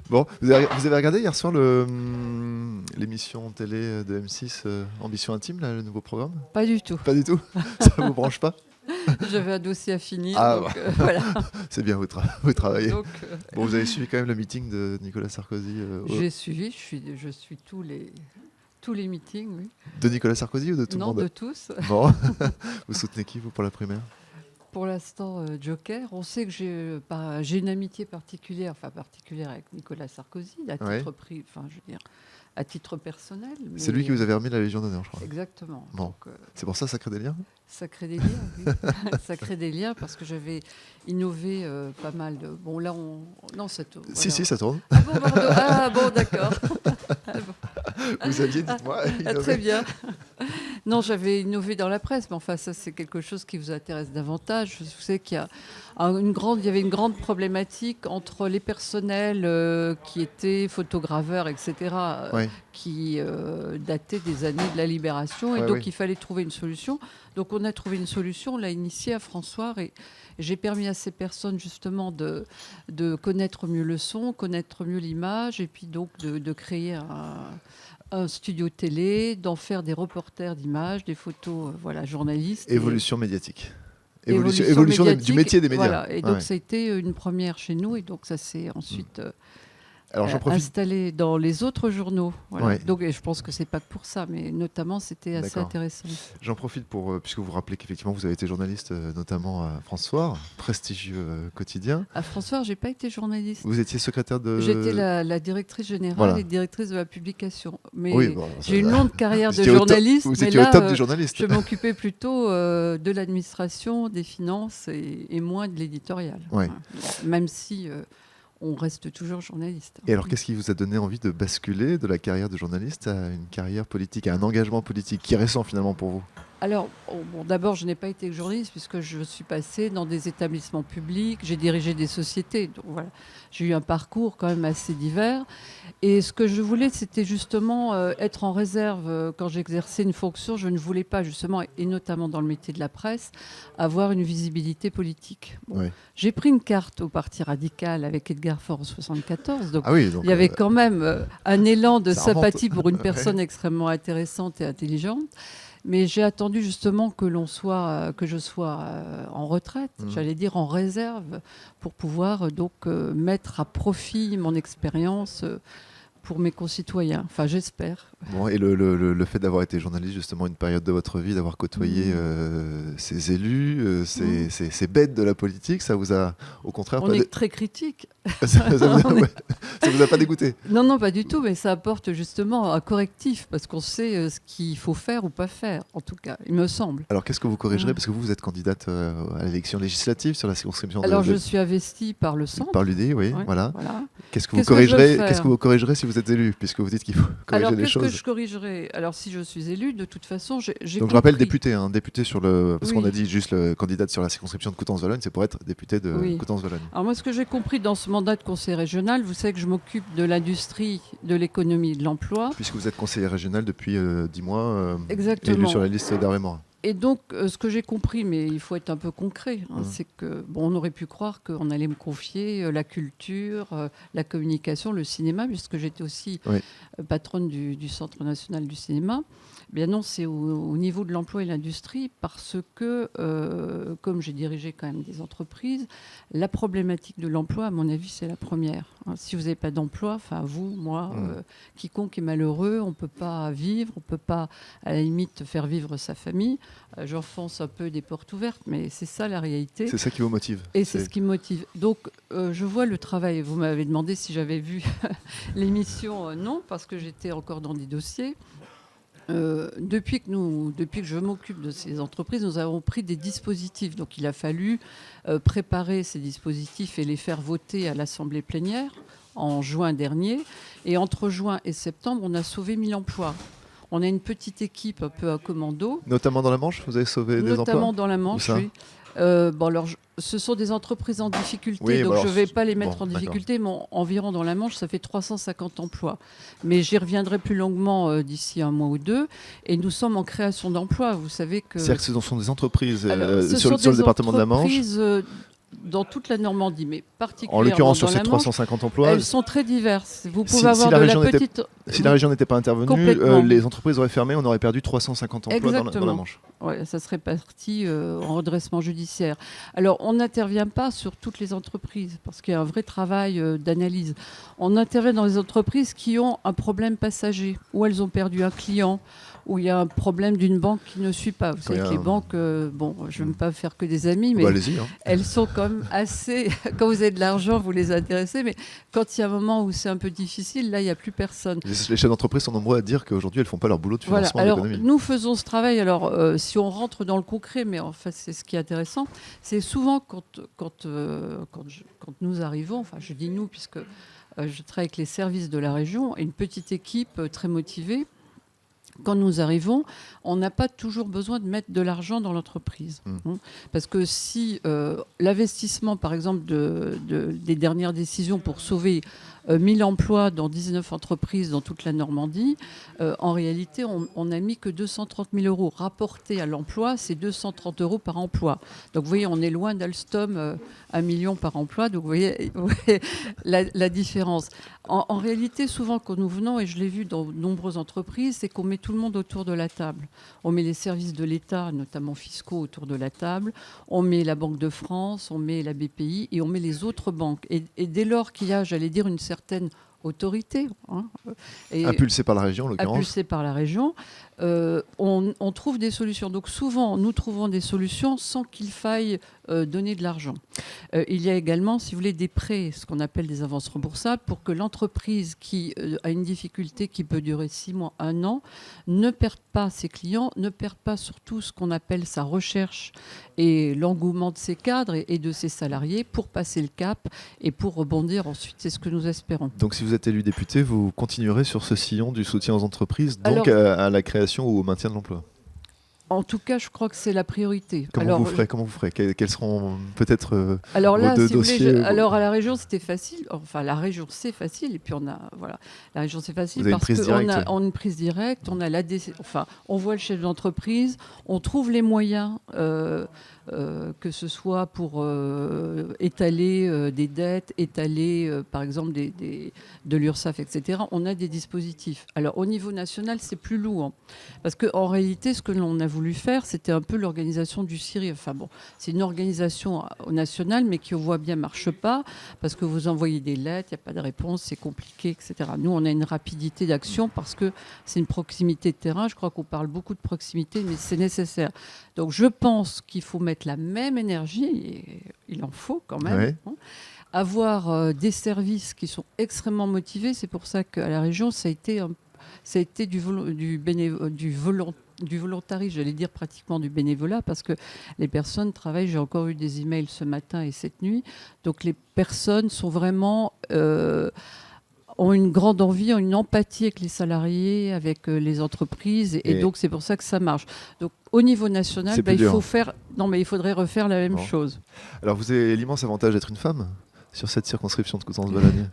Bon, vous avez regardé hier soir l'émission télé de M6 Ambition Intime, là, le nouveau programme? Pas du tout. Pas du tout. Ça vous branche pas? J'avais un dossier à finir, Ah, donc voilà. c'est bien, vous travaillez. Donc, Bon, vous avez suivi quand même le meeting de Nicolas Sarkozy j'ai suivi, je suis tous les meetings, oui. De Nicolas Sarkozy ou de tout le Non, monde? de tous. Bon, vous soutenez qui, vous, pour la primaire? Pour l'instant, Joker. On sait que j'ai une amitié particulière avec Nicolas Sarkozy, Ouais. je veux dire, à titre personnel. C'est lui qui vous avait remis la Légion d'honneur, je crois. Exactement. Bon. Donc, C'est pour ça, ça crée des liens? ça crée des liens, oui. Ça crée des liens parce que j'avais innové pas mal de. Bon, là, non, ça tourne. Si, ça tourne. Ah bon, pardon. Ah bon, d'accord. Ah bon. Vous aviez, dites-moi. Ah, très bien. Non, j'avais innové dans la presse, mais enfin, ça, c'est quelque chose qui vous intéresse davantage. Je sais qu'il y a il y avait une grande problématique entre les personnels qui étaient photograveurs, etc., Ouais. qui dataient des années de la Libération, et Ouais, donc oui. il fallait trouver une solution. Donc on a trouvé une solution, on l'a initiée à François, et j'ai permis à ces personnes justement de connaître mieux le son, connaître mieux l'image, et puis donc de créer un studio télé, d'en faire des reporters d'images, des photos, voilà, journalistes. Évolution médiatique. Évolution Du médiatique, métier des médias. Voilà. Et donc Ouais. ça a été une première chez nous, et donc ça s'est ensuite Alors j'en profite. installé dans les autres journaux. Voilà. Ouais. Donc, et je pense que c'est pas que pour ça, mais notamment c'était assez D'accord. intéressant. J'en profite pour, puisque vous rappelez qu'effectivement vous avez été journaliste, notamment à France Soir, prestigieux quotidien. À François, j'ai pas été journaliste. Vous étiez secrétaire de... J'étais la directrice générale Voilà. et directrice de la publication. Mais Oui, bon, ça- j'ai une longue carrière vous de étiez au top- journaliste. Vous mais étiez là, au top des journalistes. je m'occupais plutôt de l'administration, des finances et moins de l'éditorial. Ouais. Voilà. Même si on reste toujours journaliste. Et alors, qu'est-ce qui vous a donné envie de basculer de la carrière de journaliste à une carrière politique, à un engagement politique qui est récent finalement pour vous? Alors, bon, d'abord, je n'ai pas été journaliste puisque je suis passée dans des établissements publics, j'ai dirigé des sociétés. Donc voilà, j'ai eu un parcours quand même assez divers. Et ce que je voulais, c'était justement être en réserve quand j'exerçais une fonction. Je ne voulais pas justement, et notamment dans le métier de la presse, avoir une visibilité politique. Bon, Ouais. j'ai pris une carte au Parti radical avec Edgar Faure en 1974. Donc Ah oui, donc il y avait quand même un élan de ça remonte. sympathie pour une personne extrêmement intéressante et intelligente. Mais j'ai attendu justement que je sois en retraite, j'allais dire en réserve, pour pouvoir donc mettre à profit mon expérience pour mes concitoyens. Enfin, j'espère. Bon, et le fait d'avoir été journaliste justement une période de votre vie, d'avoir côtoyé ces élus, ces bêtes de la politique, ça vous a au contraire On est très critique. ça vous a pas dégoûté? Non, pas du tout, mais ça apporte justement un correctif, parce qu'on sait ce qu'il faut faire ou pas faire, en tout cas, il me semble. Alors qu'est-ce que vous corrigerez? Parce que vous êtes candidate à l'élection législative sur la circonscription Alors je suis investie par le centre. par l'UDI, oui, Ouais, voilà. voilà. Qu'est-ce que vous Qu'est-ce que je corrigerez? veux faire Qu'est-ce que vous corrigerez si vous êtes élu, puisque vous dites qu'il faut corriger Alors, les qu'est-ce que choses? je corrigerai? Alors, si je suis élue, de toute façon, j'ai Donc je rappelle compris. député, hein, député sur le... Parce Oui. qu'on a dit juste le candidate sur la circonscription de Coutances-Valognes, c'est pour être député de Oui. Coutances-Valognes. Alors, moi, ce que j'ai compris dans ce mandat de conseiller régional, vous savez que je m'occupe de l'industrie, de l'économie et de l'emploi. Puisque vous êtes conseiller régional depuis 10 mois, Exactement. élu sur la liste d'Armemora. Et donc, ce que j'ai compris, mais il faut être un peu concret, c'est que, bon, on aurait pu croire qu'on allait me confier la culture, la communication, le cinéma, puisque j'étais aussi Oui. patronne du Centre national du cinéma. Eh bien non, c'est au niveau de l'emploi et l'industrie, parce que, comme j'ai dirigé quand même des entreprises, la problématique de l'emploi, à mon avis, c'est la première. Hein. Si vous n'avez pas d'emploi, enfin vous, moi, quiconque est malheureux, on ne peut pas vivre, on ne peut pas, à la limite, faire vivre sa famille. J'enfonce un peu des portes ouvertes, mais c'est ça la réalité. C'est ça qui vous motive. Et c'est ce qui me motive. Donc, je vois le travail. Vous m'avez demandé si j'avais vu l'émission. Non, parce que j'étais encore dans des dossiers. Depuis que je m'occupe de ces entreprises, nous avons pris des dispositifs. Donc, il a fallu préparer ces dispositifs et les faire voter à l'Assemblée plénière en juin dernier. Et entre juin et septembre, on a sauvé 1000 emplois. On a une petite équipe un peu à commando. Notamment dans la Manche, vous avez sauvé des emplois? Notamment dans la Manche, oui. Bon, alors, ce sont des entreprises en difficulté, Oui, donc alors, je ne vais pas les mettre bon, en d'accord. difficulté, mais environ dans la Manche, ça fait 350 emplois. Mais j'y reviendrai plus longuement d'ici un mois ou deux. Et nous sommes en création d'emplois. Vous savez que... C'est-à-dire que ce sont des entreprises Alors, ce sur sont le des département de la Manche. entreprises, dans toute la Normandie, mais particulièrement En l'occurrence, sur dans ces la Manche, 350 emplois, elles sont très diverses. Vous pouvez si avoir la de région la n'était- petite... si la région n'était pas intervenue, Complètement. les entreprises auraient fermé, on aurait perdu 350 emplois dans la Manche. Ouais, ça serait parti en redressement judiciaire. Alors, on n'intervient pas sur toutes les entreprises parce qu'il y a un vrai travail d'analyse. On intervient dans les entreprises qui ont un problème passager, où elles ont perdu un client, où il y a un problème d'une banque qui ne suit pas. Vous savez que les banques, bon, je ne veux pas faire que des amis, mais allez-y, hein. Elles sont quand même assez... Quand vous avez de l'argent, vous les intéressez, mais quand il y a un moment où c'est un peu difficile, là, il n'y a plus personne. Les chefs d'entreprise sont nombreux à dire qu'aujourd'hui, elles ne font pas leur boulot de financement voilà. Alors, d'économie. nous faisons ce travail. Alors, si on rentre dans le concret, mais en fait, c'est ce qui est intéressant, c'est souvent quand nous arrivons, enfin, je dis nous, puisque je travaille avec les services de la région, et une petite équipe très motivée. Quand nous arrivons, on n'a pas toujours besoin de mettre de l'argent dans l'entreprise. Parce que si l'investissement, par exemple, des dernières décisions pour sauver 1000 emplois dans 19 entreprises dans toute la Normandie, en réalité, on n'a mis que 230 000 euros. Rapportés à l'emploi, c'est 230 euros par emploi. Donc, vous voyez, on est loin d'Alstom, 1 million par emploi. Donc, vous voyez la différence. En réalité, souvent, quand nous venons, et je l'ai vu dans de nombreuses entreprises, c'est qu'on met tout le monde autour de la table. On met les services de l'État, notamment fiscaux, autour de la table. On met la Banque de France, on met la BPI et on met les autres banques. Et dès lors qu'il y a, j'allais dire, une certaine autorité, impulsée par la région, en l'occurrence. Impulsée par la région, on trouve des solutions. Donc souvent, nous trouvons des solutions sans qu'il faille donner de l'argent. Il y a également, si vous voulez, des prêts, ce qu'on appelle des avances remboursables, pour que l'entreprise qui a une difficulté qui peut durer 6 mois, 1 an, ne perde pas ses clients, ne perde pas surtout ce qu'on appelle sa recherche et l'engouement de ses cadres et de ses salariés pour passer le cap et pour rebondir ensuite. C'est ce que nous espérons. Donc si vous êtes élu député, vous continuerez sur ce sillon du soutien aux entreprises, donc à la création ou au maintien de l'emploi? En tout cas, je crois que c'est la priorité. Comment vous ferez Quels seront peut-être vos deux dossiers Alors à la région, c'était facile. Enfin, la région, c'est facile. Et puis la région, c'est facile parce qu'on a une prise directe. On a on voit le chef d'entreprise. On trouve les moyens. Que ce soit pour étaler des dettes, étaler par exemple de l'URSSAF, etc. On a des dispositifs. Alors au niveau national, c'est plus lourd. Parce qu'en réalité, ce que l'on a voulu faire, c'était un peu l'organisation du CIRI. Enfin bon, c'est une organisation nationale, mais qui, on voit bien, ne marche pas. Parce que vous envoyez des lettres, il n'y a pas de réponse, c'est compliqué, etc. Nous, on a une rapidité d'action parce que c'est une proximité de terrain. Je crois qu'on parle beaucoup de proximité, mais c'est nécessaire. Donc je pense qu'il faut mettre la même énergie, et il en faut quand même, avoir des services qui sont extrêmement motivés. C'est pour ça qu'à la région, ça a été du volontarisme, j'allais dire pratiquement du bénévolat, parce que les personnes travaillent. J'ai encore eu des emails ce matin et cette nuit. Donc les personnes sont vraiment... ont une grande envie, ont une empathie avec les salariés, avec les entreprises, et donc c'est pour ça que ça marche. Donc au niveau national, il faudrait refaire la même chose. Alors vous avez l'immense avantage d'être une femme sur cette circonscription de Coutances-Valognes.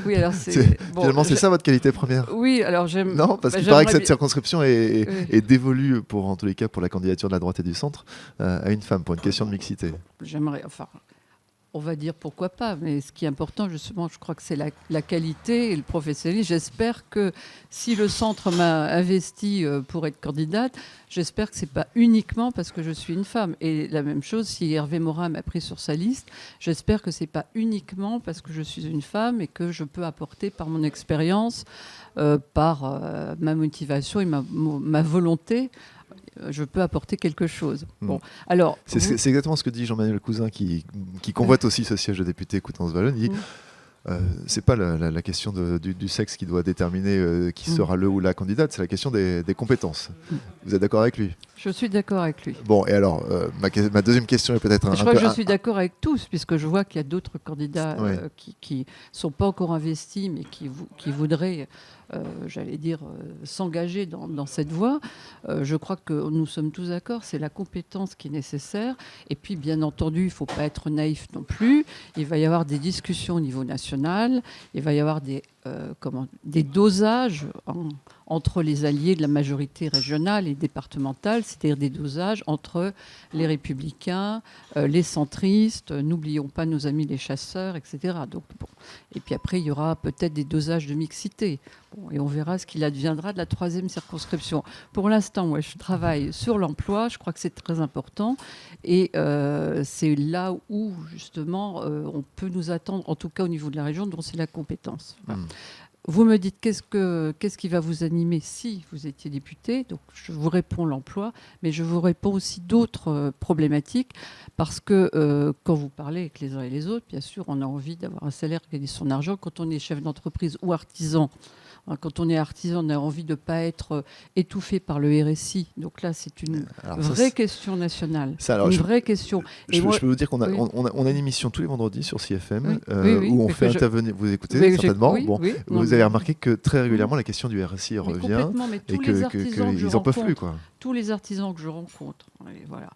Oui, alors finalement, c'est ça votre qualité première. Oui, alors j'aime. Non, parce qu'il paraît que cette circonscription est dévolue, en tous les cas, pour la candidature de la droite et du centre, à une femme, pour une question de mixité. J'aimerais, on va dire pourquoi pas, mais ce qui est important, justement, je crois que c'est la qualité et le professionnalisme. J'espère que si le centre m'a investi pour être candidate, j'espère que ce n'est pas uniquement parce que je suis une femme. Et la même chose, si Hervé Morin m'a pris sur sa liste, j'espère que ce n'est pas uniquement parce que je suis une femme et que je peux apporter par mon expérience, par ma motivation et ma volonté, je peux apporter quelque chose. Bon, alors, c'est exactement ce que dit Jean-Manuel Cousin, qui convoite aussi ce siège de député Coutances-Valognes. Il dit c'est pas la question du sexe qui doit déterminer qui sera le ou la candidate, c'est la question des compétences. Vous êtes d'accord avec lui? Je suis d'accord avec lui. Bon, et alors, ma deuxième question est peut-être je crois que je suis d'accord avec tous, puisque je vois qu'il y a d'autres candidats qui ne sont pas encore investis, mais qui voudraient, j'allais dire, s'engager dans cette voie. Je crois que nous sommes tous d'accord, c'est la compétence qui est nécessaire. Et puis, bien entendu, il ne faut pas être naïf non plus. Il va y avoir des discussions au niveau national, il va y avoir des des dosages entre les alliés de la majorité régionale et départementale, c'est-à-dire des dosages entre les républicains, les centristes, n'oublions pas nos amis les chasseurs, etc. Donc, bon. Et puis après, il y aura peut-être des dosages de mixité. Bon, et on verra ce qu'il adviendra de la 3e circonscription. Pour l'instant, moi, je travaille sur l'emploi. Je crois que c'est très important. Et c'est là où, justement, on peut nous attendre, en tout cas au niveau de la région, dont c'est la compétence. Voilà. Vous me dites qu'est-ce qui va vous animer si vous étiez député. Donc je vous réponds l'emploi, mais je vous réponds aussi d'autres problématiques parce que quand vous parlez avec les uns et les autres, bien sûr, on a envie d'avoir un salaire qui gagne son argent. Quand on est chef d'entreprise ou artisan, quand on est artisan, on a envie de ne pas être étouffé par le RSI. Donc là, c'est une vraie question nationale. Vraie question. Je peux vous dire qu'on a, on a une émission tous les vendredis sur CFM où on fait intervenir. Vous écoutez certainement. Vous avez remarqué que très régulièrement, la question du RSI revient et qu'ils n'en peuvent plus. Tous les artisans que je rencontre, voilà,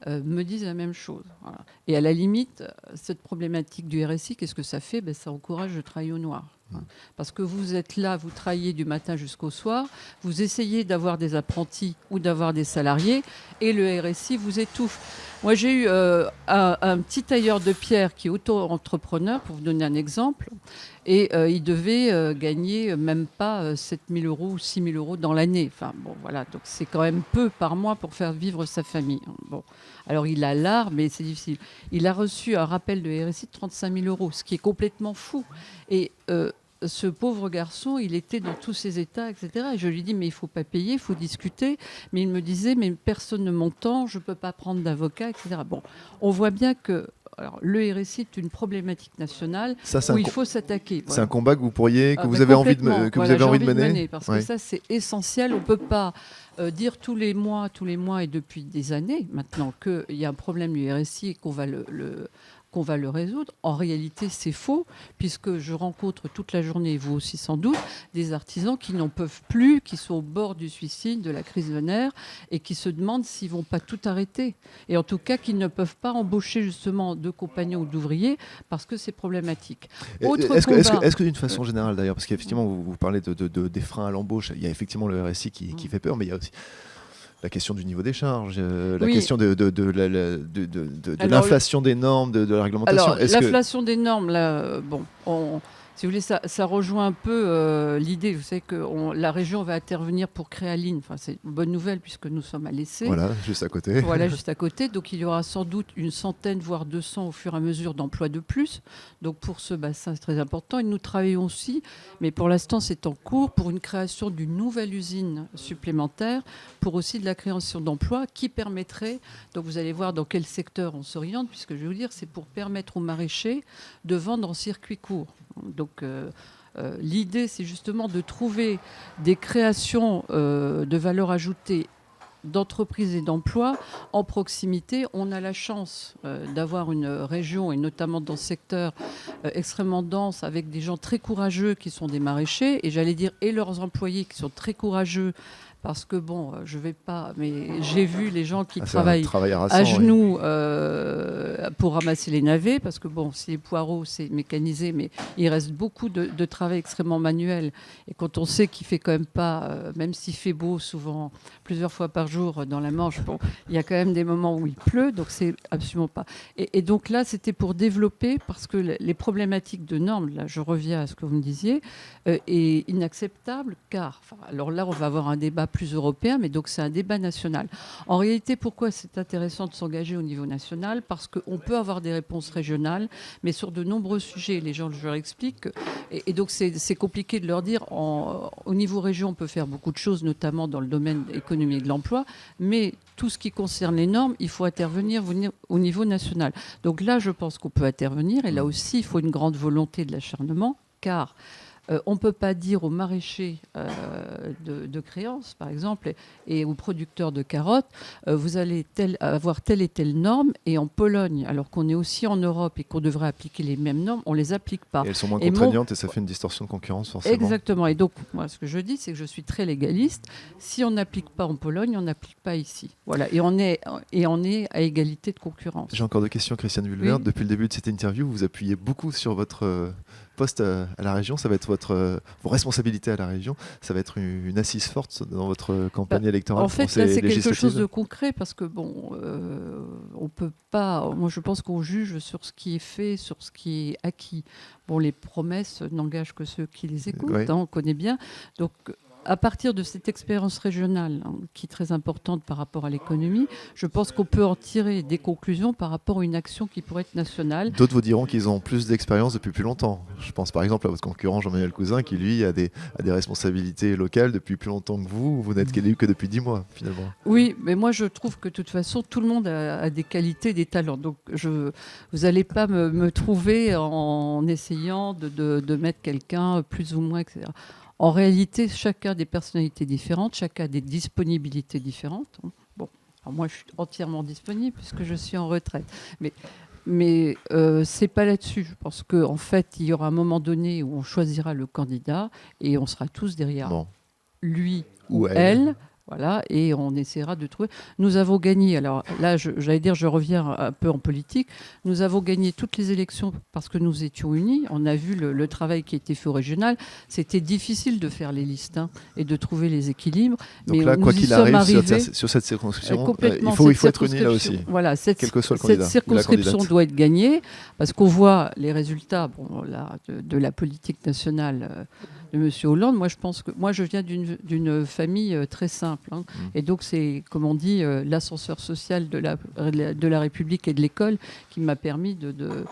me disent la même chose. Voilà. Et à la limite, cette problématique du RSI, qu'est-ce que ça fait ? Ça encourage le travail au noir. Parce que vous êtes là, vous travaillez du matin jusqu'au soir, vous essayez d'avoir des apprentis ou d'avoir des salariés, et le RSI vous étouffe. Moi, j'ai eu un petit tailleur de pierre qui est auto-entrepreneur, pour vous donner un exemple, et il devait gagner même pas 7 000 euros ou 6 000 euros dans l'année. Enfin, bon, voilà, donc c'est quand même peu par mois pour faire vivre sa famille. Bon. Alors, il a l'art, mais c'est difficile. Il a reçu un rappel de RSI de 35 000 euros, ce qui est complètement fou. Et ce pauvre garçon, il était dans tous ses états, etc. Et je lui dis, mais il ne faut pas payer, il faut discuter. Mais il me disait, mais personne ne m'entend, je ne peux pas prendre d'avocat, etc. Bon, on voit bien que le RSI est une problématique nationale où il faut s'attaquer. C'est un combat que vous avez envie de mener. Parce que ça, c'est essentiel. On ne peut pas dire tous les mois et depuis des années maintenant qu'il y a un problème du RSI et qu'on va le résoudre. En réalité, c'est faux, puisque je rencontre toute la journée, vous aussi sans doute, des artisans qui n'en peuvent plus, qui sont au bord du suicide, de la crise de nerfs, et qui se demandent s'ils ne vont pas tout arrêter. Et en tout cas, qu'ils ne peuvent pas embaucher justement de compagnons ou d'ouvriers, parce que c'est problématique. Est-ce que d'une façon générale, d'ailleurs, parce qu'effectivement, vous parlez des freins à l'embauche, il y a effectivement le RSI qui fait peur, mais il y a aussi la question du niveau des charges, la question de l'inflation des normes, de la réglementation. Alors, l'inflation des normes, là, si vous voulez, ça rejoint un peu l'idée. Vous savez que la région va intervenir pour Créaline. Enfin, c'est une bonne nouvelle puisque nous sommes à l'essai. Voilà, juste à côté. Voilà, juste à côté. Donc, il y aura sans doute une centaine, voire 200 au fur et à mesure d'emplois de plus. Donc, pour ce bassin, c'est très important. Et nous travaillons aussi, mais pour l'instant, c'est en cours, pour une création d'une nouvelle usine supplémentaire, pour aussi de la création d'emplois qui permettrait, donc vous allez voir dans quel secteur on s'oriente, puisque je vais vous dire, c'est pour permettre aux maraîchers de vendre en circuit court. Donc l'idée, c'est justement de trouver des créations de valeur ajoutée d'entreprises et d'emplois en proximité. On a la chance d'avoir une région, et notamment dans ce secteur extrêmement dense, avec des gens très courageux qui sont des maraîchers, et j'allais dire, et leurs employés qui sont très courageux, parce que je vais pas, mais j'ai vu les gens qui travaillent à genoux pour ramasser les navets, parce que si les poireaux c'est mécanisé, mais il reste beaucoup de travail extrêmement manuel. Et quand on sait qu'il fait quand même pas, même s'il fait beau souvent plusieurs fois par jour dans la Manche, il y a quand même des moments où il pleut, donc c'est absolument pas. Et donc là, c'était pour développer, parce que les problématiques de normes, là, je reviens à ce que vous me disiez, est inacceptable, car, alors là, on va avoir un débat plus européen, mais donc c'est un débat national. En réalité, pourquoi c'est intéressant de s'engager au niveau national ? Parce qu'on peut avoir des réponses régionales, mais sur de nombreux sujets, les gens, je leur explique, et donc c'est compliqué de leur dire, au niveau région, on peut faire beaucoup de choses, notamment dans le domaine de l'économie et de l'emploi, mais tout ce qui concerne les normes, il faut intervenir au niveau national. Donc là, je pense qu'on peut intervenir, et là aussi, il faut une grande volonté de l'acharnement, car on ne peut pas dire aux maraîchers de créances, par exemple, et aux producteurs de carottes, vous allez avoir telle et telle norme, et en Pologne, alors qu'on est aussi en Europe et qu'on devrait appliquer les mêmes normes, on ne les applique pas. Et elles sont moins contraignantes et ça fait une distorsion de concurrence, forcément. Exactement. Et donc, moi, ce que je dis, c'est que je suis très légaliste. Si on n'applique pas en Pologne, on n'applique pas ici. Voilà. Et on est à égalité de concurrence. J'ai encore deux questions, Christiane Vulvert. Oui. Depuis le début de cette interview, vous appuyez beaucoup sur votre poste à la région, ça va être vos responsabilités à la région, ça va être une assise forte dans votre campagne électorale. En fait, là, c'est quelque chose de concret parce que on peut pas. Moi, je pense qu'on juge sur ce qui est fait, sur ce qui est acquis. Bon, les promesses n'engagent que ceux qui les écoutent, oui. on connaît bien. Donc, à partir de cette expérience régionale, qui est très importante par rapport à l'économie, je pense qu'on peut en tirer des conclusions par rapport à une action qui pourrait être nationale. D'autres vous diront qu'ils ont plus d'expérience depuis plus longtemps. Je pense par exemple à votre concurrent Jean-Manuel Cousin qui, lui, a des responsabilités locales depuis plus longtemps que vous. Vous n'êtes élu que depuis 10 mois, finalement. Oui, mais moi, je trouve que de toute façon, tout le monde a des qualités, des talents. Donc, vous n'allez pas me trouver en essayant de mettre quelqu'un plus ou moins, etc. En réalité, chacun a des personnalités différentes, chacun a des disponibilités différentes. Bon, alors moi, je suis entièrement disponible puisque je suis en retraite. Mais c'est pas là-dessus. Je pense qu'en fait, il y aura un moment donné où on choisira le candidat et on sera tous derrière lui ou elle. Voilà, et on essaiera de trouver. Nous avons gagné, alors là, j'allais dire, je reviens un peu en politique, nous avons gagné toutes les élections parce que nous étions unis. On a vu le travail qui a été fait au régional. C'était difficile de faire les listes et de trouver les équilibres. Donc mais là, quoi qu'il arrive sur cette circonscription, il faut être uni là aussi. Voilà, quel que soit le candidat, cette circonscription doit être gagnée parce qu'on voit les résultats de la politique nationale de M. Hollande. Moi, je pense que je viens d'une famille très simple. Et donc, c'est, comme on dit, l'ascenseur social de la République et de l'école qui m'a permis de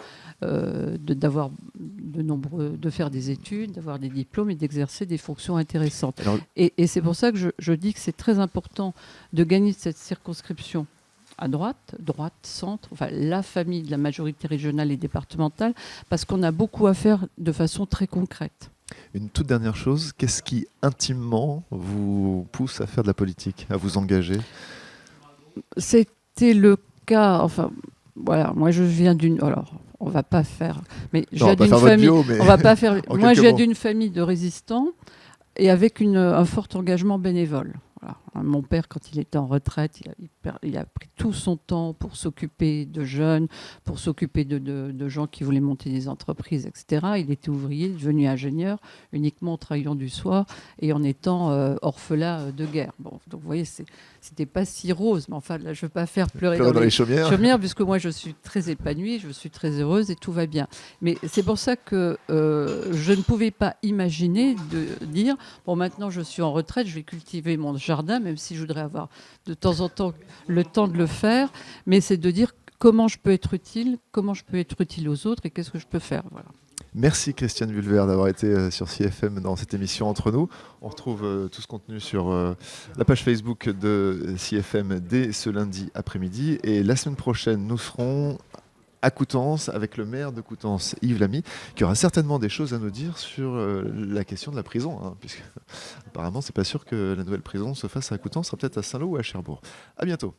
faire des études, d'avoir des diplômes et d'exercer des fonctions intéressantes. Alors, et c'est pour ça que je dis que c'est très important de gagner cette circonscription à droite, centre, enfin la famille de la majorité régionale et départementale, parce qu'on a beaucoup à faire de façon très concrète. Une toute dernière chose, qu'est-ce qui intimement vous pousse à faire de la politique, à vous engager ? C'était le cas, enfin, voilà, moi je viens d'une... Alors, on va pas faire... Mais je viens d'une famille... On va pas faire... Moi, je viens d'une famille de résistants et avec un fort engagement bénévole. Voilà. Mon père, quand il était en retraite, il a pris tout son temps pour s'occuper de jeunes, pour s'occuper de gens qui voulaient monter des entreprises, etc. Il était ouvrier, devenu ingénieur, uniquement en travaillant du soir et en étant orphelin de guerre. Bon, donc vous voyez, c'était pas si rose, mais enfin, là, je ne veux pas faire pleurer dans les chaumières, puisque moi, je suis très épanouie, je suis très heureuse et tout va bien. Mais c'est pour ça que je ne pouvais pas imaginer de dire, bon, maintenant, je suis en retraite, je vais cultiver mon jardin, même si je voudrais avoir de temps en temps le temps de le faire, mais c'est de dire comment je peux être utile aux autres et qu'est-ce que je peux faire. Voilà. Merci Christiane Vulvert d'avoir été sur CFM dans cette émission Entre nous. On retrouve tout ce contenu sur la page Facebook de CFM dès ce lundi après-midi. Et la semaine prochaine, nous serons à Coutances avec le maire de Coutances, Yves Lamy, qui aura certainement des choses à nous dire sur la question de la prison, puisque apparemment c'est pas sûr que la nouvelle prison se fasse à Coutances, ce sera peut-être à Saint-Lô ou à Cherbourg. À bientôt.